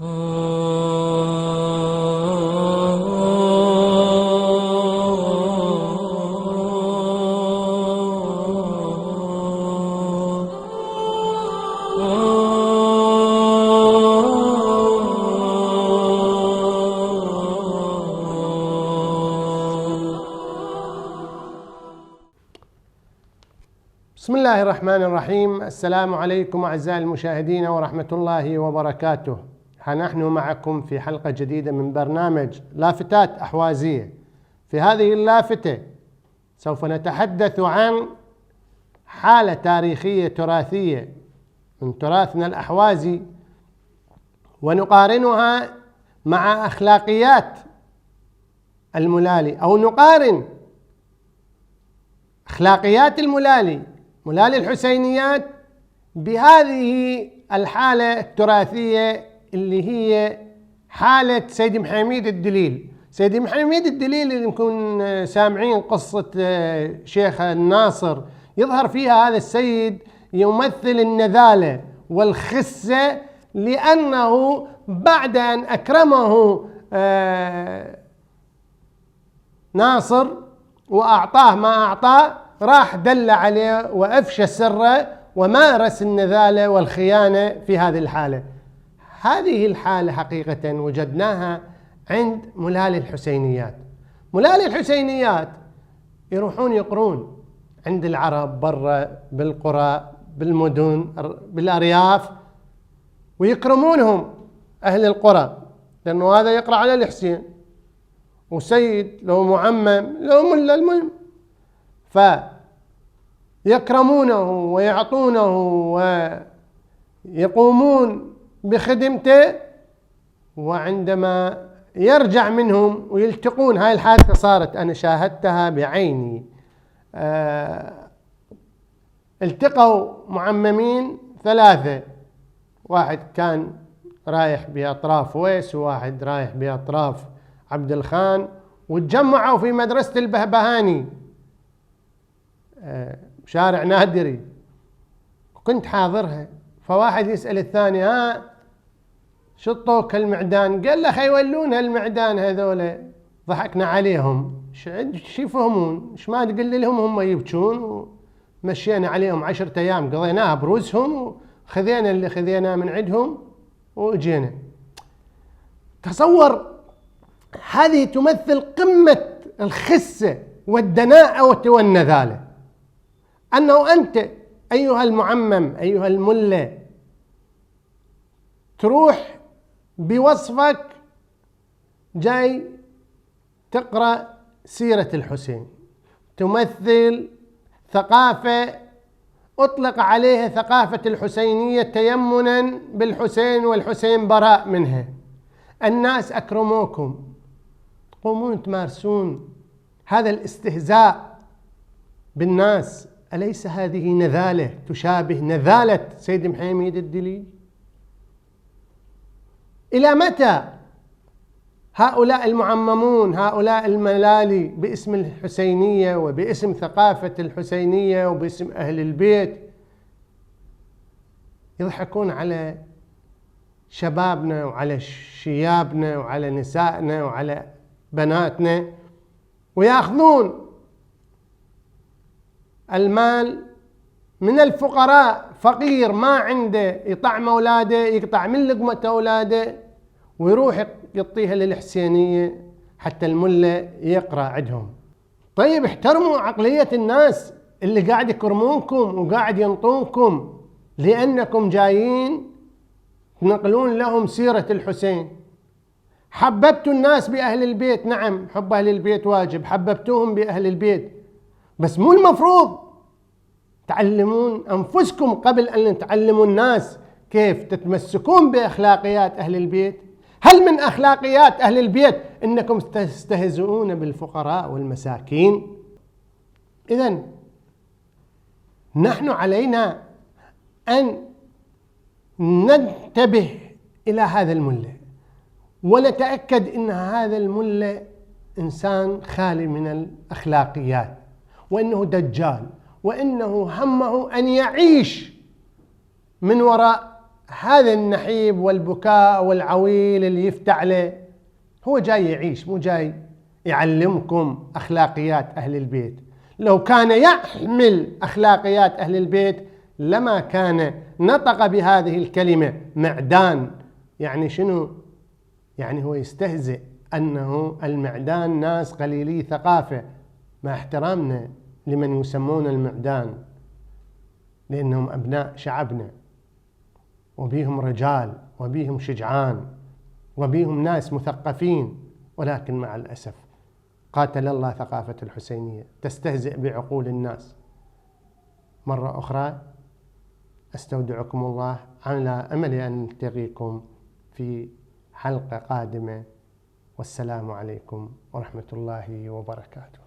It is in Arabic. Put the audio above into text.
بسم الله الرحمن الرحيم. السلام عليكم أعزائي المشاهدين ورحمة الله وبركاته. نحن معكم في حلقة جديدة من برنامج لافتات أحوازية. في هذه اللافتة سوف نتحدث عن حالة تاريخية تراثية من تراثنا الأحوازي، ونقارنها مع أخلاقيات الملالي، أو نقارن أخلاقيات الملالي الحسينيات بهذه الحالة التراثية اللي هي حالة سيدي محميد الدليل. سيدي محميد الدليل اللي نكون سامعين قصة شيخ الناصر، يظهر فيها هذا السيد يمثل النذالة والخسة، لأنه بعد أن أكرمه ناصر وأعطاه ما أعطاه، راح دل عليه وأفشى سره ومارس النذالة والخيانة في هذه الحالة. هذه الحالة حقيقة وجدناها عند ملالي الحسينيات. ملالي الحسينيات يروحون يقرون عند العرب برا بالقرى بالمدن بالأرياف، ويكرمونهم أهل القرى، لأنه هذا يقرأ على الحسين وسيد لو معمم لو ملا، المهم فيكرمونه ويعطونه ويقومون بخدمته. وعندما يرجع منهم ويلتقون، هاي الحادثة صارت أنا شاهدتها بعيني، التقوا معممين ثلاثة، واحد كان رايح بأطراف ويس وواحد رايح بأطراف عبد الخان، وتجمعوا في مدرسة البهبهاني شارع نادري، كنت حاضرها. فواحد يسأل الثاني: شطوك المعدان؟ قال له: يولون المعدان هذولا، ضحكنا عليهم، شو يفهمون؟ ايش ما تقول لهم؟ هم يبكون، ومشينا عليهم 10 أيام قضيناها بروسهم، وخذينا اللي خذيناه من عندهم وجينا. تصور، هذه تمثل قمة الخسة والدناءة والنذالة، أنه أنت أيها المعمم أيها الملة تروح بوصفك جاي تقرأ سيرة الحسين، تمثل ثقافة أطلق عليها ثقافة الحسينية تيمنا بالحسين، والحسين براء منها. الناس أكرموكم، تقومون تمارسون هذا الاستهزاء بالناس. أليس هذه نذالة تشابه نذالة سيدي محميد الدليل؟ إلى متى هؤلاء المعممون، هؤلاء الملالي باسم الحسينية وباسم ثقافة الحسينية وباسم أهل البيت يضحكون على شبابنا وعلى شيابنا وعلى نسائنا وعلى بناتنا، ويأخذون المال من الفقراء؟ فقير ما عنده يطعم أولاده، يقطع من لقمة أولاده ويروح يعطيها للحسينية حتى الملة يقرأ عندهم. طيب، احترموا عقلية الناس اللي قاعد يكرمونكم وقاعد ينطونكم لأنكم جايين تنقلون لهم سيرة الحسين. حببتوا الناس بأهل البيت، نعم، حب أهل البيت واجب، حببتوهم بأهل البيت، بس مو المفروض تعلمون أنفسكم قبل أن تعلموا الناس كيف تتمسكون بأخلاقيات أهل البيت؟ هل من أخلاقيات أهل البيت إنكم تستهزئون بالفقراء والمساكين؟ إذن نحن علينا أن ننتبه إلى هذا الملة، ونتأكد أن هذا الملة إنسان خالي من الأخلاقيات، وأنه دجال، وأنه همه أن يعيش من وراء هذا النحيب والبكاء والعويل اللي يفتع له هو جاي يعيش، مو جاي يعلمكم أخلاقيات أهل البيت. لو كان يحمل أخلاقيات أهل البيت لما كان نطق بهذه الكلمة معدان. يعني شنو؟ يعني هو يستهزئ أنه المعدان ناس قليلي ثقافة، مع احترامنا لمن يسمون المعدان، لأنهم أبناء شعبنا وبيهم رجال وبيهم شجعان وبيهم ناس مثقفين، ولكن مع الأسف قاتل الله ثقافة الحسينية تستهزئ بعقول الناس. مرة أخرى أستودعكم الله على أمل أن نلتقيكم في حلقة قادمة، والسلام عليكم ورحمة الله وبركاته.